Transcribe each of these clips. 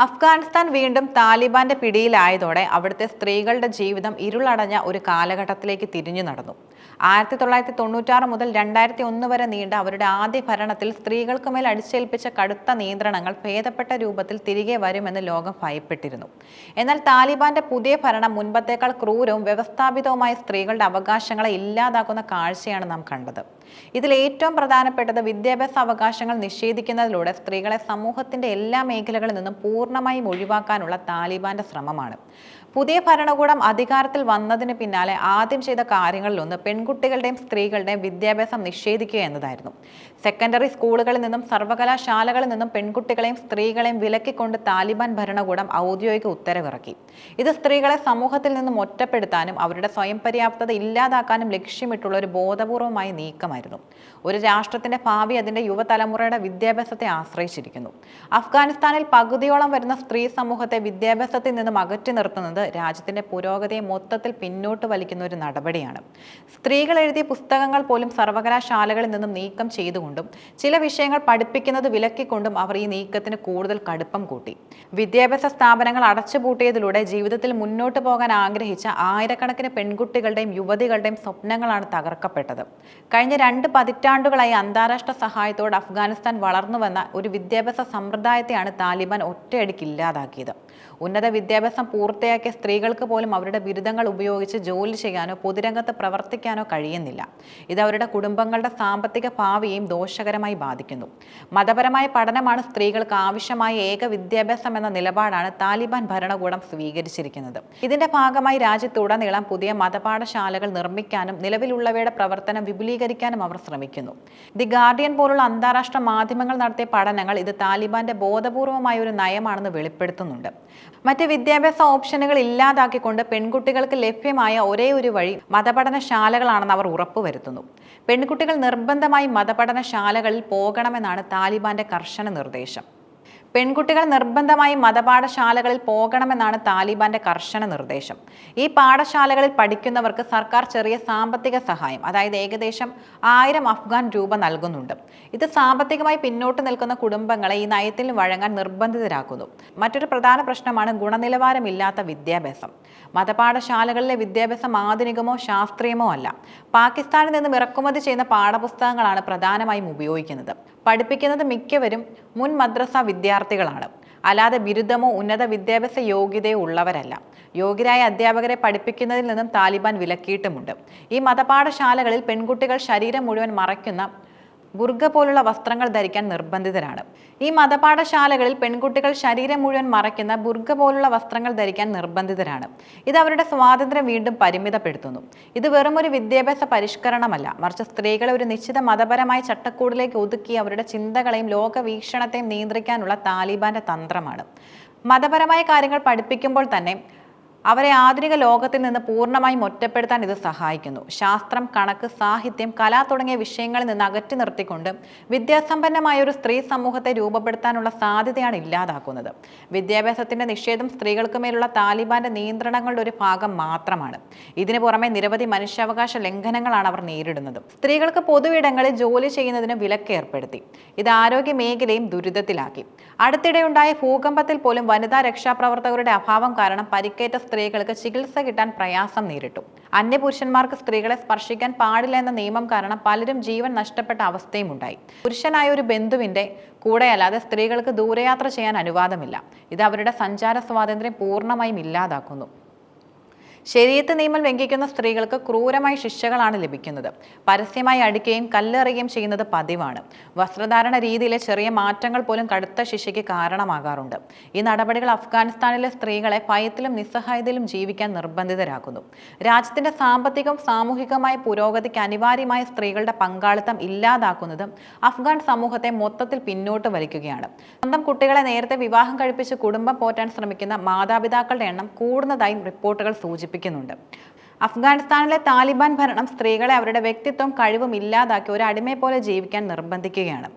അഫ്ഗാനിസ്ഥാൻ വീണ്ടും താലിബാന്റെ പിടിയിലായതോടെ അവിടുത്തെ സ്ത്രീകളുടെ ജീവിതം ഇരുളടഞ്ഞ ഒരു കാലഘട്ടത്തിലേക്ക് തിരിഞ്ഞു നടന്നു. 1996 മുതൽ 2001 വരെ നീണ്ട അവരുടെ ആദ്യ ഭരണത്തിൽ സ്ത്രീകൾക്ക് മേൽ അടിച്ചേൽപ്പിച്ച കടുത്ത നിയന്ത്രണങ്ങൾ ഭേദപ്പെട്ട രൂപത്തിൽ തിരികെ വരുമെന്ന് ലോകം ഭയപ്പെട്ടിരുന്നു. എന്നാൽ താലിബാന്റെ പുതിയ ഭരണം മുൻപത്തേക്കാൾ ക്രൂരവും വ്യവസ്ഥാപിതവുമായ സ്ത്രീകളുടെ അവകാശങ്ങളെ ഇല്ലാതാക്കുന്ന കാഴ്ചയാണ് നാം കണ്ടത്. ഇതിൽ ഏറ്റവും പ്രധാനപ്പെട്ടത് വിദ്യാഭ്യാസ അവകാശങ്ങൾ നിഷേധിക്കുന്നതിലൂടെ സ്ത്രീകളെ സമൂഹത്തിന്റെ എല്ലാ മേഖലകളിൽ നിന്നും പൂർണ്ണമായും ഒഴിവാക്കാനുള്ള താലിബാന്റെ ശ്രമമാണ്. പുതിയ ഭരണകൂടം അധികാരത്തിൽ വന്നതിന് പിന്നാലെ ആദ്യം ചെയ്ത കാര്യങ്ങളിലൊന്ന് പെൺകുട്ടികളുടെയും സ്ത്രീകളുടെയും വിദ്യാഭ്യാസം നിഷേധിക്കുക എന്നതായിരുന്നു. സെക്കൻഡറി സ്കൂളുകളിൽ നിന്നും സർവകലാശാലകളിൽ നിന്നും പെൺകുട്ടികളെയും സ്ത്രീകളെയും വിലക്കിക്കൊണ്ട് താലിബാൻ ഭരണകൂടം ഔദ്യോഗിക ഉത്തരവിറക്കി. ഇത് സ്ത്രീകളെ സമൂഹത്തിൽ നിന്നും ഒറ്റപ്പെടുത്താനും അവരുടെ സ്വയം പര്യാപ്തത ഇല്ലാതാക്കാനും ലക്ഷ്യമിട്ടുള്ള ഒരു ബോധപൂർവമായ നീക്കമായിരുന്നു. ഒരു രാഷ്ട്രത്തിന്റെ ഭാവി അതിന്റെ യുവതലമുറയുടെ വിദ്യാഭ്യാസത്തെ ആശ്രയിച്ചിരിക്കുന്നു. അഫ്ഗാനിസ്ഥാനിൽ പകുതിയോളം വരുന്ന സ്ത്രീ സമൂഹത്തെ വിദ്യാഭ്യാസത്തിൽ നിന്നും അകറ്റി നിർത്തുന്നത് രാജ്യത്തിന്റെ പുരോഗതിയെ മൊത്തത്തിൽ പിന്നോട്ട് വലിക്കുന്ന ഒരു നടപടിയാണ്. സ്ത്രീകൾ എഴുതിയ പുസ്തകങ്ങൾ പോലും സർവകലാശാലകളിൽ നിന്നും നീക്കം ചെയ്തുകൊണ്ടും ചില വിഷയങ്ങൾ പഠിപ്പിക്കുന്നത് വിലക്കിക്കൊണ്ടും അവർ ഈ നീക്കത്തിന് കൂടുതൽ കടുപ്പം കൂട്ടി. വിദ്യാഭ്യാസ സ്ഥാപനങ്ങൾ അടച്ചുപൂട്ടിയതിലൂടെ ജീവിതത്തിൽ മുന്നോട്ട് പോകാൻ ആഗ്രഹിച്ച ആയിരക്കണക്കിന് പെൺകുട്ടികളുടെയും യുവതികളുടെയും സ്വപ്നങ്ങളാണ് തകർക്കപ്പെട്ടത്. കഴിഞ്ഞ 2 പതിറ്റാണ്ടുകളായി അന്താരാഷ്ട്ര സഹായത്തോടെ അഫ്ഗാനിസ്ഥാൻ വളർന്നുവന്ന ഒരു വിദ്യാഭ്യാസ സമ്പ്രദായത്തെയാണ് താലിബാൻ ഒറ്റയടിക്ക് ഇല്ലാതാക്കിയത്. ഉന്നത വിദ്യാഭ്യാസം പൂർത്തിയാക്കിയ സ്ത്രീകൾക്ക് പോലും അവരുടെ ബിരുദങ്ങൾ ഉപയോഗിച്ച് ജോലി ചെയ്യാനോ പൊതുരംഗത്ത് പ്രവർത്തിക്കാനോ കഴിയുന്നില്ല. ഇത് അവരുടെ കുടുംബങ്ങളുടെ സാമ്പത്തിക ഭാവിയെയും ദോഷകരമായി ബാധിക്കുന്നു. മതപരമായ പഠനമാണ് സ്ത്രീകൾക്ക് ആവശ്യമായ ഏക വിദ്യാഭ്യാസം എന്ന നിലപാടാണ് താലിബാൻ ഭരണകൂടം സ്വീകരിച്ചിരിക്കുന്നത്. ഇതിന്റെ ഭാഗമായി രാജ്യത്തുടനീളം പുതിയ മതപാഠശാലകൾ നിർമ്മിക്കാനും നിലവിലുള്ളവയുടെ പ്രവർത്തനം വിപുലീകരിക്കാനും അവർ ശ്രമിക്കുന്നു. ദി ഗാർഡിയൻ പോലുള്ള അന്താരാഷ്ട്ര മാധ്യമങ്ങൾ നടത്തിയ പഠനങ്ങൾ ഇത് താലിബാന്റെ ബോധപൂർവമായ ഒരു നയമാണെന്ന് വെളിപ്പെടുത്തുന്നുണ്ട്. മറ്റ് വിദ്യാഭ്യാസ ഓപ്ഷനുകൾ ഇല്ലാതാക്കിക്കൊണ്ട് പെൺകുട്ടികൾക്ക് ലഭ്യമായ ഒരേ ഒരു വഴി മതപഠനശാലകളാണെന്ന് അവർ ഉറപ്പുവരുത്തുന്നു. പെൺകുട്ടികൾ നിർബന്ധമായും മതപഠനശാലകളിൽ പോകണമെന്നാണ് താലിബാന്റെ കർശന നിർദ്ദേശം. പെൺകുട്ടികൾ നിർബന്ധമായും മതപാഠശാലകളിൽ പോകണമെന്നാണ് താലിബാന്റെ കർശന നിർദ്ദേശം. ഈ പാഠശാലകളിൽ പഠിക്കുന്നവർക്ക് സർക്കാർ ചെറിയ സാമ്പത്തിക സഹായം, അതായത് ഏകദേശം 1000 അഫ്ഗാൻ രൂപ നൽകുന്നുണ്ട്. ഇത് സാമ്പത്തികമായി പിന്നോട്ട് നിൽക്കുന്ന കുടുംബങ്ങളെ ഈ നയത്തിൽ വഴങ്ങാൻ നിർബന്ധിതരാക്കുന്നു. മറ്റൊരു പ്രധാന പ്രശ്നമാണ് ഗുണനിലവാരമില്ലാത്ത വിദ്യാഭ്യാസം. മതപാഠശാലകളിലെ വിദ്യാഭ്യാസം ആധുനികമോ ശാസ്ത്രീയമോ അല്ല. പാകിസ്ഥാനിൽ നിന്നും ഇറക്കുമതി ചെയ്യുന്ന പാഠപുസ്തകങ്ങളാണ് പ്രധാനമായും ഉപയോഗിക്കുന്നത്. പഠിപ്പിക്കുന്നത് മിക്കവരും മുൻ മദ്രസ വിദ്യാർത്ഥികളാണ്, അല്ലാതെ ബിരുദമോ ഉന്നത വിദ്യാഭ്യാസ യോഗ്യതയോ ഉള്ളവരല്ല. യോഗ്യരായ അധ്യാപകരെ പഠിപ്പിക്കുന്നതിൽ നിന്നും താലിബാൻ വിലക്കിയിട്ടുമുണ്ട്. ഈ മതപാഠശാലകളിൽ പെൺകുട്ടികൾ ശരീരം മുഴുവൻ മറയ്ക്കുന്ന ബുർഗ പോലുള്ള വസ്ത്രങ്ങൾ ധരിക്കാൻ നിർബന്ധിതരാണ്. ഈ മതപാഠശാലകളിൽ പെൺകുട്ടികൾ ശരീരം മുഴുവൻ മറയ്ക്കുന്ന ബുർഗ പോലുള്ള വസ്ത്രങ്ങൾ ധരിക്കാൻ നിർബന്ധിതരാണ്. ഇത് അവരുടെ സ്വാതന്ത്ര്യം വീണ്ടും പരിമിതപ്പെടുത്തുന്നു. ഇത് വെറും ഒരു വിദ്യാഭ്യാസ പരിഷ്കരണമല്ല, മറിച്ച് സ്ത്രീകളെ ഒരു നിശ്ചിത മതപരമായ ചട്ടക്കൂടിലേക്ക് ഒതുക്കി അവരുടെ ചിന്തകളെയും ലോകവീക്ഷണത്തെയും നിയന്ത്രിക്കാനുള്ള താലിബാന്റെ തന്ത്രമാണ്. മതപരമായ കാര്യങ്ങൾ പഠിപ്പിക്കുമ്പോൾ തന്നെ അവരെ ആധുനിക ലോകത്തിൽ നിന്ന് പൂർണ്ണമായും ഒറ്റപ്പെടുത്താൻ ഇത് സഹായിക്കുന്നു. ശാസ്ത്രം, കണക്ക്, സാഹിത്യം, കല തുടങ്ങിയ വിഷയങ്ങളിൽ നിന്ന് അകറ്റി നിർത്തിക്കൊണ്ട് വിദ്യാസമ്പന്നമായ ഒരു സ്ത്രീ സമൂഹത്തെ രൂപപ്പെടുത്താനുള്ള സാധ്യതയാണ് ഇല്ലാതാക്കുന്നത്. വിദ്യാഭ്യാസത്തിന്റെ നിഷേധം സ്ത്രീകൾക്ക് മേലുള്ള താലിബാന്റെ നിയന്ത്രണങ്ങളുടെ ഒരു ഭാഗം മാത്രമാണ്. ഇതിനു പുറമെ നിരവധി മനുഷ്യാവകാശ ലംഘനങ്ങളാണ് അവർ നേരിടുന്നത്. സ്ത്രീകൾക്ക് പൊതുവിടങ്ങളിൽ ജോലി ചെയ്യുന്നതിന് വിലക്ക് ഏർപ്പെടുത്തി. ഇത് ആരോഗ്യ മേഖലയും ദുരിതത്തിലാക്കി. അടുത്തിടെയുണ്ടായ ഭൂകമ്പത്തിൽ പോലും വനിതാ രക്ഷാപ്രവർത്തകരുടെ അഭാവം കാരണം പരിക്കേറ്റ സ്ത്രീകൾക്ക് ചികിത്സ കിട്ടാൻ പ്രയാസം നേരിട്ടു. അന്യപുരുഷന്മാർക്ക് സ്ത്രീകളെ സ്പർശിക്കാൻ പാടില്ല എന്ന നിയമം കാരണം പലരും ജീവൻ നഷ്ടപ്പെട്ട അവസ്ഥയും ഉണ്ടായി. പുരുഷനായ ഒരു ബന്ധുവിന്റെ കൂടെയല്ലാതെ സ്ത്രീകൾക്ക് ദൂരയാത്ര ചെയ്യാൻ അനുവാദമില്ല. ഇത് അവരുടെ സഞ്ചാര സ്വാതന്ത്ര്യം പൂർണ്ണമായും ഇല്ലാതാക്കുന്നു. ശരീഅത്ത് നിയമം ലംഘിക്കുന്ന സ്ത്രീകൾക്ക് ക്രൂരമായ ശിക്ഷകളാണ് ലഭിക്കുന്നത്. പരസ്യമായി അടിക്കുകയും കല്ലെറിയുകയും ചെയ്യുന്നത് പതിവാണ്. വസ്ത്രധാരണ രീതിയിലെ ചെറിയ മാറ്റങ്ങൾ പോലും കടുത്ത ശിക്ഷയ്ക്ക് കാരണമാകാറുണ്ട്. ഈ നടപടികൾ അഫ്ഗാനിസ്ഥാനിലെ സ്ത്രീകളെ ഭയത്തിലും നിസ്സഹായതയിലും ജീവിക്കാൻ നിർബന്ധിതരാക്കുന്നു. രാജ്യത്തിന്റെ സാമ്പത്തികവും സാമൂഹികമായ പുരോഗതിക്ക് അനിവാര്യമായ സ്ത്രീകളുടെ പങ്കാളിത്തം ഇല്ലാതാക്കുന്നത് അഫ്ഗാൻ സമൂഹത്തെ മൊത്തത്തിൽ പിന്നോട്ട് വലിക്കുകയാണ്. സ്വന്തം കുട്ടികളെ നേരത്തെ വിവാഹം കഴിപ്പിച്ച് കുടുംബം പോറ്റാൻ ശ്രമിക്കുന്ന മാതാപിതാക്കളുടെ എണ്ണം കൂടുന്നതായും റിപ്പോർട്ടുകൾ സൂചിപ്പിക്കുന്നുണ്ട്. അഫ്ഗാനിസ്ഥാനിലെ താലിബാൻ ഭരണം സ്ത്രീകളെ അവരുടെ വ്യക്തിത്വം കഴിവും ഇല്ലാതാക്കി ഒരു അടിമയെ പോലെ ജീവിക്കാൻ നിർബന്ധിക്കുകയാണ്.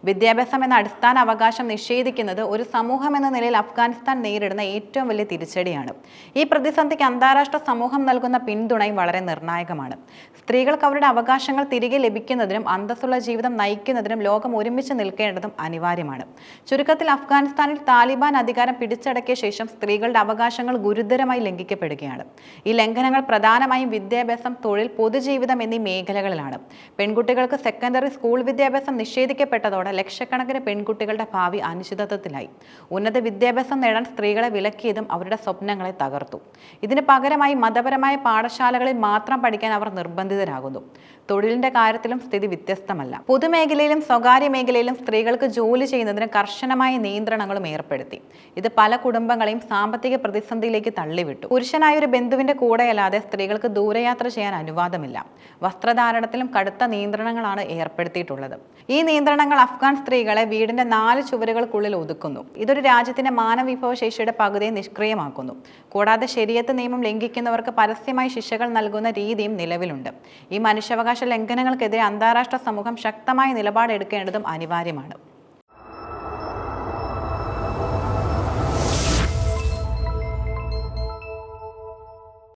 വിദ്യാഭ്യാസം എന്ന അടിസ്ഥാന അവകാശം നിഷേധിക്കുന്നത് ഒരു സമൂഹം എന്ന നിലയിൽ അഫ്ഗാനിസ്ഥാൻ നേരിടുന്ന ഏറ്റവും വലിയ തിരിച്ചടിയാണ്. ഈ പ്രതിസന്ധിക്ക് അന്താരാഷ്ട്ര സമൂഹം നൽകുന്ന പിന്തുണയും വളരെ നിർണായകമാണ്. സ്ത്രീകൾക്ക് അവരുടെ അവകാശങ്ങൾ തിരികെ ലഭിക്കുന്നതിനും അന്തസ്സുള്ള ജീവിതം നയിക്കുന്നതിനും ലോകം ഒരുമിച്ച് നിൽക്കേണ്ടതും അനിവാര്യമാണ്. ചുരുക്കത്തിൽ അഫ്ഗാനിസ്ഥാനിൽ താലിബാൻ അധികാരം പിടിച്ചടക്കിയ ശേഷം സ്ത്രീകളുടെ അവകാശങ്ങൾ ഗുരുതരമായി ലംഘിക്കപ്പെടുകയാണ്. ഈ ലംഘനങ്ങൾ പ്രധാനമായും വിദ്യാഭ്യാസം, തൊഴിൽ, പൊതുജീവിതം എന്നീ മേഖലകളിലാണ്. പെൺകുട്ടികൾക്ക് സെക്കൻഡറി സ്കൂൾ വിദ്യാഭ്യാസം നിഷേധിക്കപ്പെട്ടതോടെ ലക്ഷക്കണക്കിന് പെൺകുട്ടികളുടെ ഭാവി അനിശ്ചിതത്വത്തിലായി. ഉന്നത വിദ്യാഭ്യാസം നേടാൻ സ്ത്രീകളെ വിലക്കിയതും അവരുടെ സ്വപ്നങ്ങളെ തകർത്തു. ഇതിന് പകരമായി മതപരമായ പാഠശാലകളിൽ മാത്രം പഠിക്കാൻ അവർ നിർബന്ധിതരാകുന്നു. തൊഴിലിന്റെ കാര്യത്തിലും സ്ഥിതി വ്യത്യസ്തമല്ല. പൊതുമേഖലയിലും സ്വകാര്യ മേഖലയിലും സ്ത്രീകൾക്ക് ജോലി ചെയ്യുന്നതിന് കർശനമായ നിയന്ത്രണങ്ങളും ഏർപ്പെടുത്തി. ഇത് പല കുടുംബങ്ങളെയും സാമ്പത്തിക പ്രതിസന്ധിയിലേക്ക് തള്ളിവിട്ടു. പുരുഷനായ ഒരു ബന്ധുവിന്റെ കൂടെയല്ലാതെ സ്ത്രീകൾക്ക് ദൂരയാത്ര ചെയ്യാൻ അനുവാദമില്ല. വസ്ത്രധാരണത്തിലും കടുത്ത നിയന്ത്രണങ്ങളാണ് ഏർപ്പെടുത്തിയിട്ടുള്ളത്. ഈ നിയന്ത്രണങ്ങൾ അഫ്ഗാൻ സ്ത്രീകളെ വീടിന്റെ 4 ചുവരുകൾക്കുള്ളിൽ ഒതുക്കുന്നു. ഇതൊരു രാജ്യത്തിന്റെ മാനവവിഭവശേഷിയുടെ പകുതിയെ നിഷ്ക്രിയമാക്കുന്നു. കൂടാതെ ശരീഅത്ത് നിയമം ലംഘിക്കുന്നവർക്ക് പരസ്യമായി ശിക്ഷകൾ നൽകുന്ന രീതിയും നിലവിലുണ്ട്. ഈ മനുഷ്യാവകാശ ലംഘനങ്ങൾക്കെതിരെ അന്താരാഷ്ട്ര സമൂഹം ശക്തമായ നിലപാടെടുക്കേണ്ടതും അനിവാര്യമാണ്.